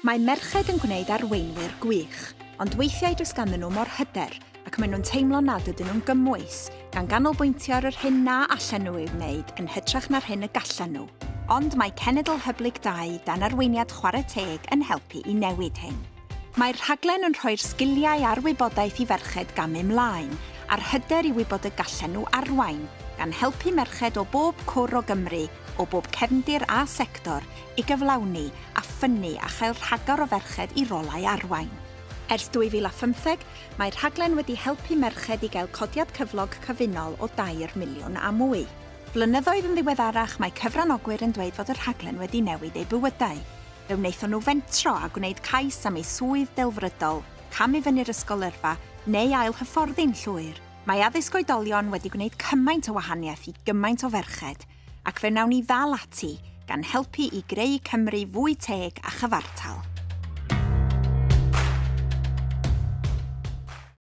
Mae merched yn gwneud arweinwyr gwych, ond weithiau does ganddyn nhw mor hyder ac maen nhw'n teimlo nad ydyn nhw'n gymwys gan ganolbwyntio ar yr hyn na allan nhw i'w wneud yn hytrach na'r hyn y gallan nhw. Ond mae Cenedl Hyblyg 2 dan arweiniad chwarae teg yn helpu i newid hyn. Mae'r rhaglen yn rhoi'r sgiliau a'r wybodaeth i ferched gamu ymlaen a'r hyder i wybod y gallen nhw arwain gan helpu merched o bob cwr o Gymru, o bob cefndir a sector i gyflawni a ffynnu a chael rhagor o ferched i rolau arwain. Ers 2015, mae'r rhaglen wedi helpu merched i gael codiad cyflog cyfunol o 2 miliwn a mwy. Blynyddoedd yn ddiweddarach mae cyfranogwyr yn dweud fod y rhaglen wedi newid eu bywydau. Fe wnaethon nhw fentro a gwneud cais am eu swydd delfrydol, cam i fyny'r ysgol yrfa neu ail hyfforddi'n llwyr. Mae addysg oedolion wedi gwneud cymaint o wahaniaeth i gymaint o ferched, ac fe wnawn ni ddal ati gan helpu i greu Cymru fwy teg a chyfartal.